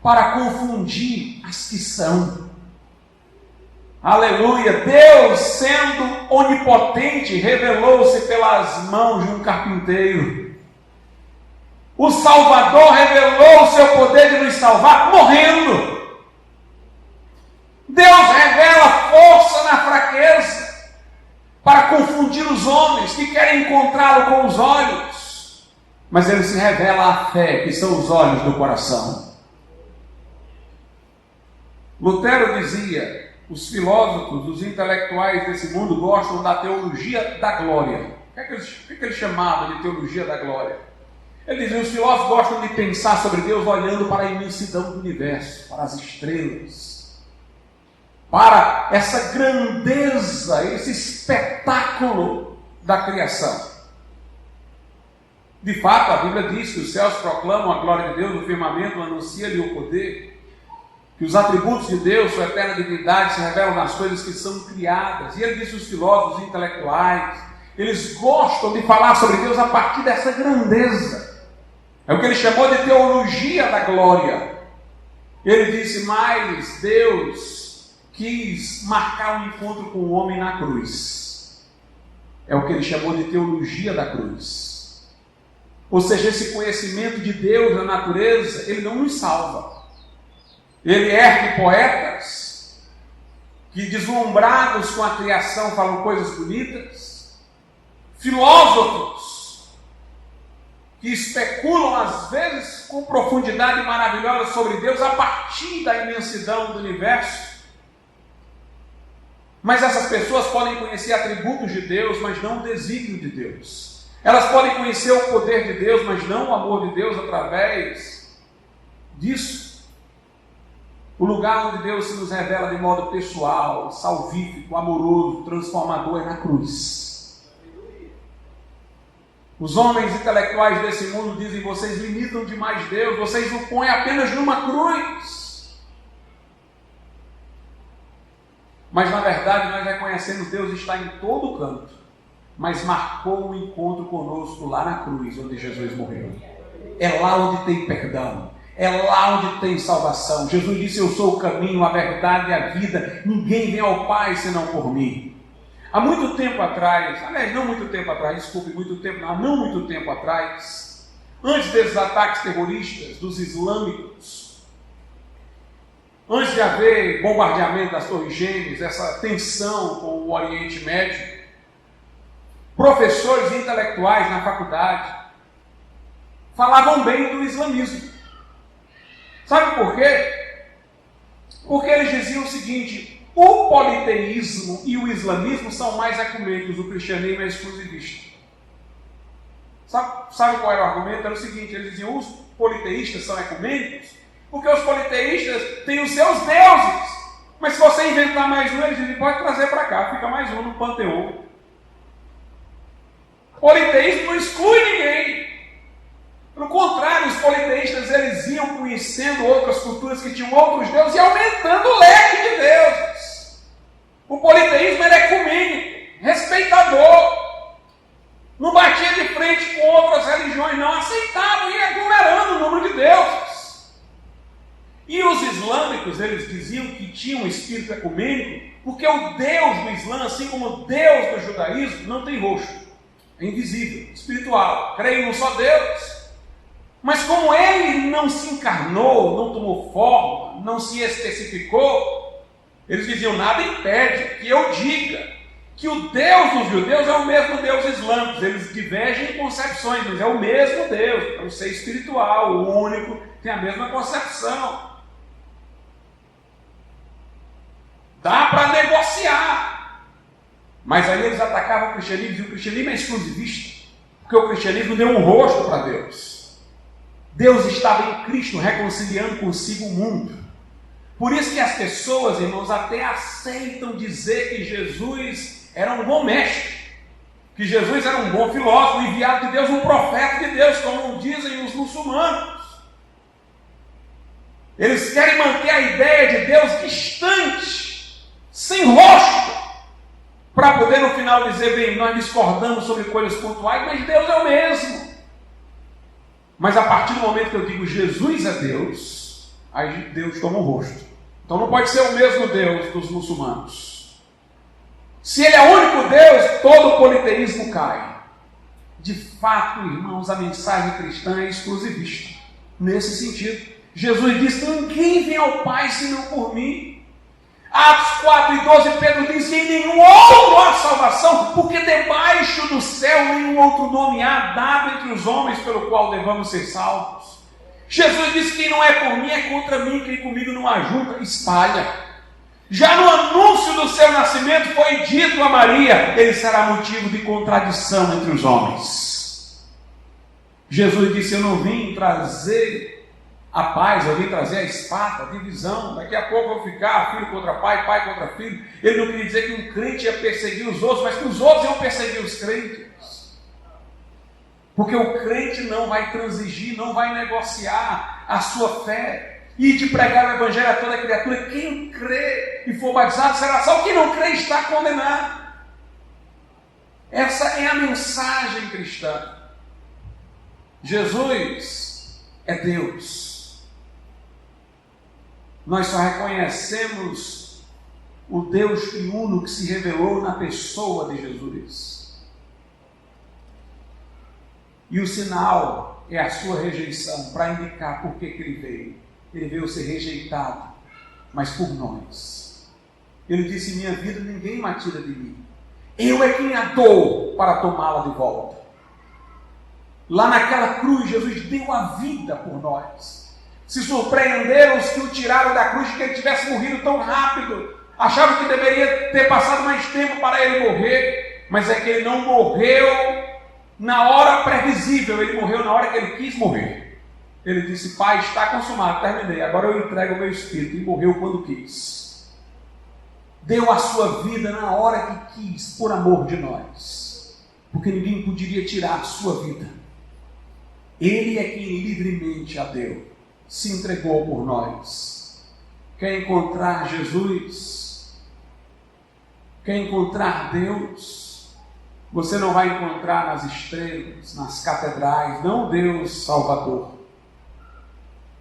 para confundir as que são. Aleluia! Deus, sendo onipotente, revelou-se pelas mãos de um carpinteiro. O Salvador revelou o seu poder de nos salvar morrendo. Deus revela força na fraqueza para confundir confundir os homens que querem encontrá-lo com os olhos, mas ele se revela à fé, que são os olhos do coração. Lutero dizia: os filósofos, os intelectuais desse mundo gostam da teologia da glória. O que ele chamava de teologia da glória? Ele dizia: os filósofos gostam de pensar sobre Deus olhando para a imensidão do universo, para as estrelas, para essa grandeza, esse espetáculo da criação. De fato, a Bíblia diz que os céus proclamam a glória de Deus, o firmamento anuncia-lhe o poder, que os atributos de Deus, sua eterna divindade, se revelam nas coisas que são criadas. E ele diz que os filósofos intelectuais, eles gostam de falar sobre Deus a partir dessa grandeza. É o que ele chamou de teologia da glória. Ele disse: mas Deus quis marcar um encontro com o homem na cruz. É o que ele chamou de teologia da cruz. Ou seja, esse conhecimento de Deus na natureza, ele não nos salva. Ele ergue poetas que, deslumbrados com a criação, falam coisas bonitas, filósofos que especulam, às vezes, com profundidade maravilhosa sobre Deus a partir da imensidão do universo. Mas essas pessoas podem conhecer atributos de Deus, mas não o desígnio de Deus. Elas podem conhecer o poder de Deus, mas não o amor de Deus através disso. O lugar onde Deus se nos revela de modo pessoal, salvífico, amoroso, transformador é na cruz. Os homens intelectuais desse mundo dizem: vocês limitam demais Deus, vocês o põem apenas numa cruz. Mas na verdade nós reconhecemos que Deus está em todo canto, mas marcou um encontro conosco lá na cruz, onde Jesus morreu. É lá onde tem perdão. É lá onde tem salvação. Jesus disse: eu sou o caminho, a verdade e a vida. Ninguém vem ao Pai senão por mim. Há muito tempo atrás, aliás, não muito tempo atrás, desculpe, não muito tempo atrás, antes desses ataques terroristas dos islâmicos, antes de haver bombardeamento das Torres Gêmeas, essa tensão com o Oriente Médio, professores intelectuais na faculdade falavam bem do islamismo. Sabe por quê? Porque eles diziam o seguinte: o politeísmo e o islamismo são mais ecumênicos, o cristianismo é exclusivista. Sabe qual era o argumento? Era o seguinte: eles diziam: os politeístas são ecumênicos porque os politeístas têm os seus deuses, mas se você inventar mais um, eles dizem: pode trazer para cá, fica mais um no panteão. O politeísmo não exclui ninguém. Pelo contrário, os politeístas, eles iam conhecendo outras culturas que tinham outros deuses e aumentando o leque de deuses. O politeísmo era ecumênico, respeitador, não batia de frente com outras religiões, não, aceitava e ia aglomerando o número de deuses. E os islâmicos, eles diziam que tinham um espírito ecumênico, porque o Deus do Islã, assim como o Deus do judaísmo, não tem rosto, é invisível, espiritual, creio num só Deus. Mas como ele não se encarnou, não tomou forma, não se especificou, eles diziam: nada impede que eu diga que o Deus dos judeus é o mesmo Deus islâmico. Eles divergem em concepções, mas é o mesmo Deus, é um ser espiritual, o único, tem a mesma concepção. Dá para negociar. Mas aí eles atacavam o cristianismo, e o cristianismo é exclusivista, porque o cristianismo deu um rosto para Deus. Deus estava em Cristo reconciliando consigo o mundo. Por isso que as pessoas, irmãos, até aceitam dizer que Jesus era um bom mestre, que Jesus era um bom filósofo, enviado de Deus, um profeta de Deus, como dizem os muçulmanos. Eles querem manter a ideia de Deus distante, sem rosto, para poder no final dizer: bem, nós discordamos sobre coisas pontuais, mas Deus é o mesmo. Mas a partir do momento que eu digo Jesus é Deus, aí Deus toma um rosto. Então não pode ser o mesmo Deus dos muçulmanos. Se ele é o único Deus, todo o politeísmo cai. De fato, irmãos, a mensagem cristã é exclusivista. Nesse sentido, Jesus disse: ninguém vem ao Pai senão por mim. Atos 4:12, Pedro diz que em nenhum outro há salvação, porque debaixo do céu nenhum outro nome há dado entre os homens pelo qual devamos ser salvos. Jesus disse que quem não é por mim é contra mim, quem comigo não ajuda, espalha. Já no anúncio do seu nascimento foi dito a Maria, ele será motivo de contradição entre os homens. Jesus disse, eu não vim trazer a paz, eu vim trazer a espada, a divisão. Daqui a pouco vou ficar filho contra pai, pai contra filho. Ele não queria dizer que um crente ia perseguir os outros, mas que os outros iam perseguir os crentes. Porque o crente não vai transigir, não vai negociar a sua fé. E de pregar o evangelho a toda criatura. Quem crê e for batizado será salvo. Quem não crê está condenado. Essa é a mensagem cristã. Jesus é Deus. Nós só reconhecemos o Deus triuno que se revelou na pessoa de Jesus. E o sinal é a sua rejeição, para indicar por que ele veio. Ele veio ser rejeitado, mas por nós. Ele disse, minha vida ninguém me tira de mim. Eu é quem a dou para tomá-la de volta. Lá naquela cruz, Jesus deu a vida por nós. Se surpreenderam os que o tiraram da cruz, que ele tivesse morrido tão rápido. Achavam que deveria ter passado mais tempo para ele morrer. Mas é que ele não morreu na hora previsível, ele morreu na hora que ele quis morrer. Ele disse, Pai, está consumado, terminei, agora eu entrego o meu espírito, e morreu quando quis. Deu a sua vida na hora que quis, por amor de nós, porque ninguém poderia tirar a sua vida. Ele é quem livremente a deu, se entregou por nós. Quer encontrar Jesus? Quer encontrar Deus? Você não vai encontrar nas estrelas, nas catedrais, não Deus Salvador.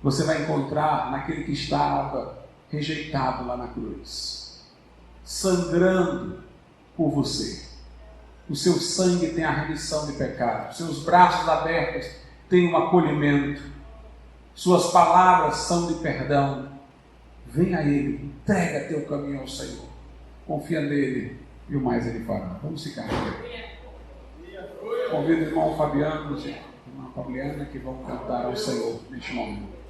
Você vai encontrar naquele que estava rejeitado lá na cruz, sangrando por você. O seu sangue tem a remissão de pecados, seus braços abertos têm um acolhimento, suas palavras são de perdão. Vem a Ele, entrega teu caminho ao Senhor, confia nele e o mais Ele fará. Vamos ficar aqui. Convido o irmão Fabiano e a irmã Fabiana que vão cantar ao Senhor neste momento.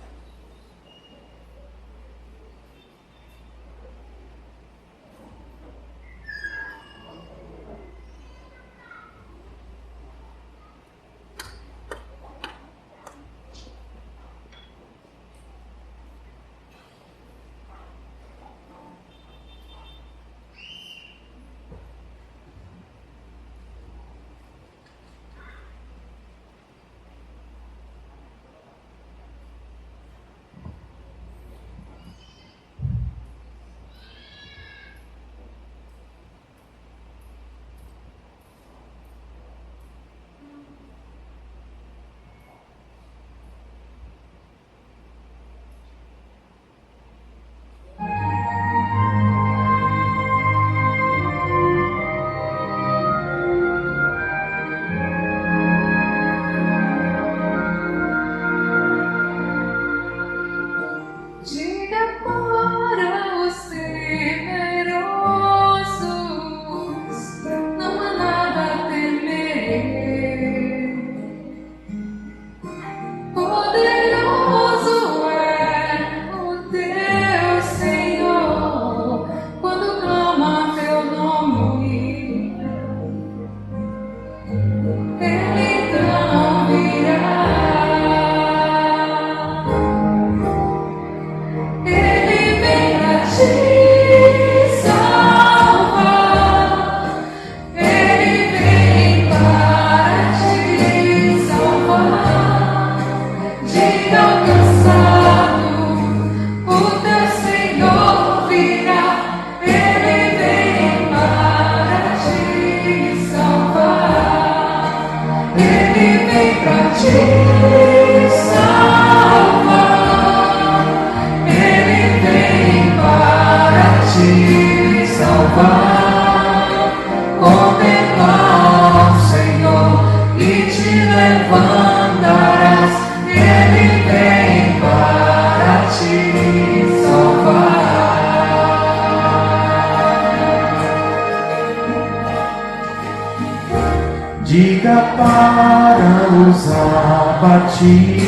os abatidos,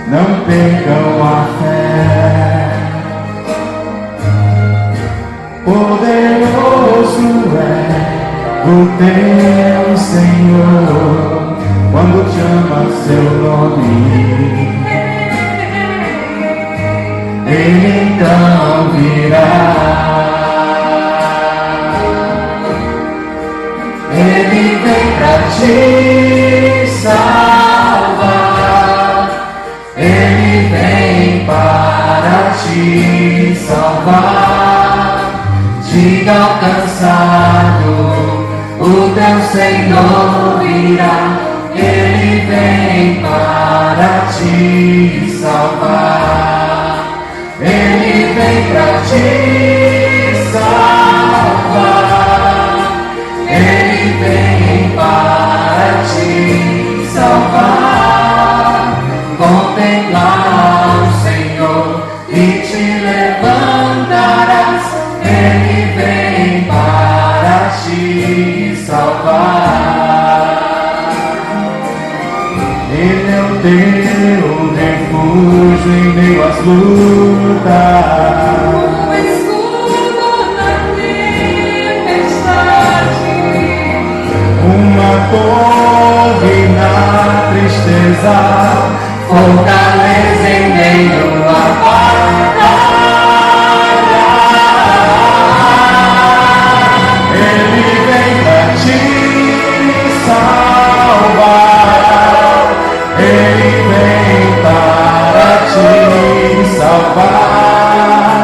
não percam a fé. Poderoso é o teu Senhor, quando chama seu nome, Ele então virá. Ele vem pra te salvar, Ele vem para te salvar. Diga ao cansado, o teu Senhor virá. Ele vem para te salvar, Ele vem pra te salvar, Ele vem para te salvar. Contemplar o Senhor e te levantarás. Ele vem para te salvar. Ele é o teu refúgio em meio às lutas. O escudo na tempestade. Uma torre na tristeza, fortaleza em meio à batalha. Ele vem pra te salvar, Ele vem para te salvar.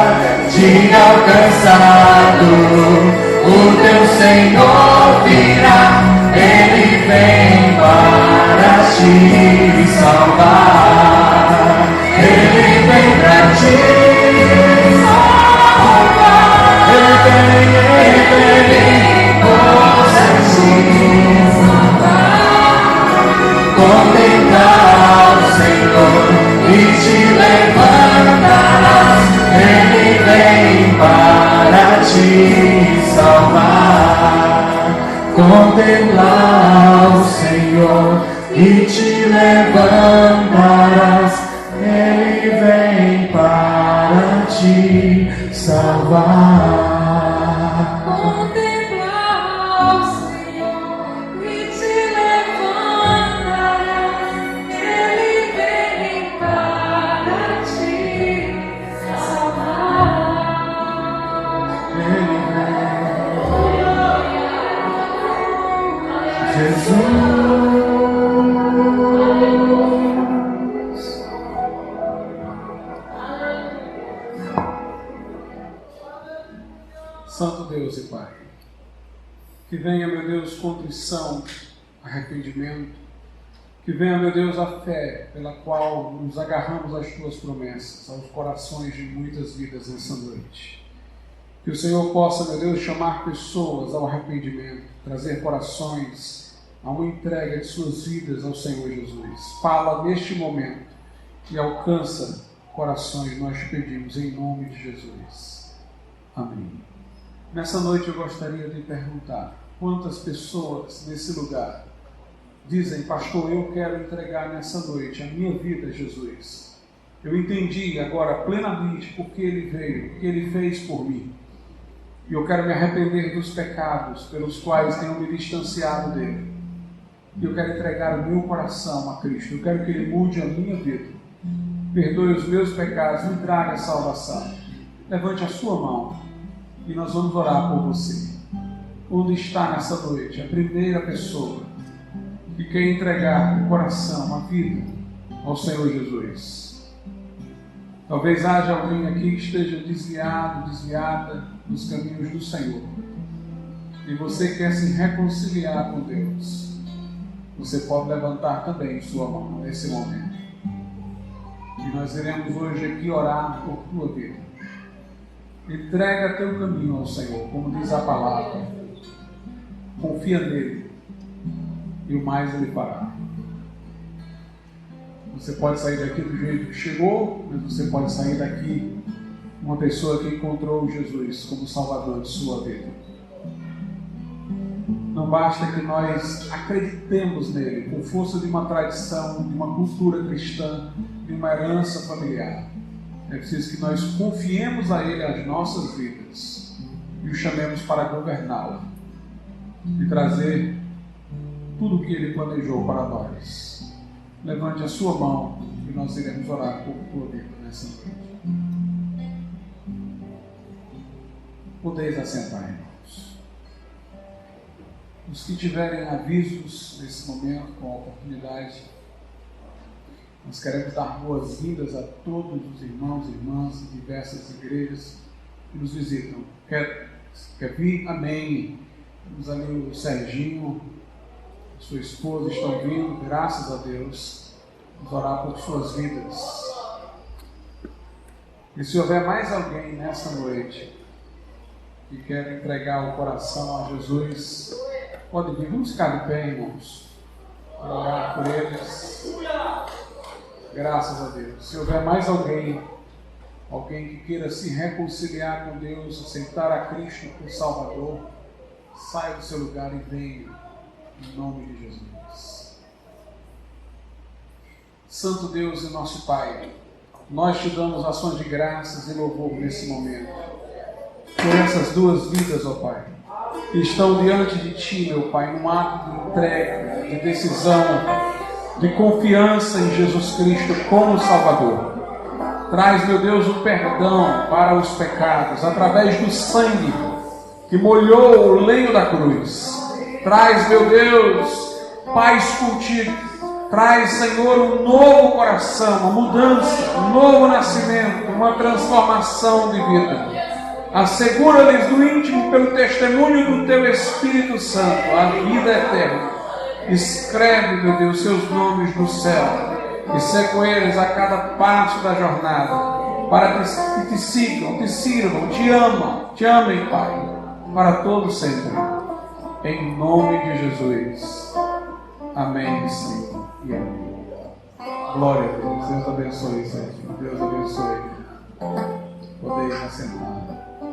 Diga ao cansado, o teu Senhor virá. Ele vem para te salvar, Ele vem pra te salvar. Ele vem para te salvar. Contemplar o Senhor e te levantarás. Ele vem para te salvar. Contemplar o Senhor e te levantarás. Ele vem para te salvar. Contemplar o Senhor e te levantarás. Ele vem para te salvar. Ele vem, Jesus. Santo Deus e Pai, que venha, meu Deus, contrição, arrependimento, que venha, meu Deus, a fé pela qual nos agarramos às Tuas promessas, aos corações de muitas vidas nessa noite. Que o Senhor possa, meu Deus, chamar pessoas ao arrependimento, trazer corações a uma entrega de suas vidas ao Senhor Jesus. Fala neste momento e alcança corações, nós pedimos em nome de Jesus. Amém. Nessa noite eu gostaria de perguntar: quantas pessoas nesse lugar dizem, pastor, eu quero entregar nessa noite a minha vida a Jesus. Eu entendi agora plenamente porque Ele veio, porque Ele fez por mim. E eu quero me arrepender dos pecados pelos quais tenho me distanciado dEle. E eu quero entregar o meu coração a Cristo. Eu quero que Ele mude a minha vida. Perdoe os meus pecados, me traga salvação. Levante a sua mão e nós vamos orar por você. Onde está nessa noite a primeira pessoa que quer entregar o coração, a vida ao Senhor Jesus? Talvez haja alguém aqui que esteja desviado, desviada dos caminhos do Senhor, e você quer se reconciliar com Deus. Você pode levantar também sua mão nesse momento. E nós iremos hoje aqui orar por tua vida. Entrega teu caminho ao Senhor, como diz a palavra. Confia nele e o mais Ele fará. Você pode sair daqui do jeito que chegou, mas você pode sair daqui uma pessoa que encontrou Jesus como Salvador de sua vida. Não basta que nós acreditemos nele por força de uma tradição, de uma cultura cristã, de uma herança familiar. É preciso que nós confiemos a ele as nossas vidas e o chamemos para governá-la e trazer tudo o que ele planejou para nós. Levante a sua mão e nós iremos orar por tua vida nessa noite. Podeis assentar, irmãos. Os que tiverem avisos nesse momento, com a oportunidade, nós queremos dar boas-vindas a todos os irmãos e irmãs de diversas igrejas que nos visitam. Quer vir? Amém. Temos ali o Serginho, sua esposa estão vindo, graças a Deus. Vamos orar por suas vidas. E se houver mais alguém nessa noite que quer entregar o coração a Jesus, pode vir. Vamos ficar de pé, irmãos, para orar por eles. Graças a Deus. Se houver mais alguém que queira se reconciliar com Deus, aceitar a Cristo por Salvador, saia do seu lugar e venha, em nome de Jesus. Santo Deus e nosso Pai, nós te damos ações de graças e louvor nesse momento, por essas duas vidas, ó Pai, que estão diante de Ti, meu Pai, num ato de entrega, de decisão, de confiança em Jesus Cristo como Salvador. Traz, meu Deus, o perdão para os pecados, através do sangue que molhou o lenho da cruz. Traz, meu Deus, paz contigo. Traz, Senhor, um novo coração, uma mudança, um novo nascimento, uma transformação de vida. Assegura-lhes do íntimo, pelo testemunho do Teu Espírito Santo, a vida eterna. Escreve, meu Deus, seus nomes no céu e ser com eles a cada passo da jornada, para que te sigam, te sirvam, te amem, Pai, para todo sempre. Em nome de Jesus. Amém, Senhor. E amém. Glória a Deus. Deus abençoe, Senhor. Deus abençoe. Podeis assentar.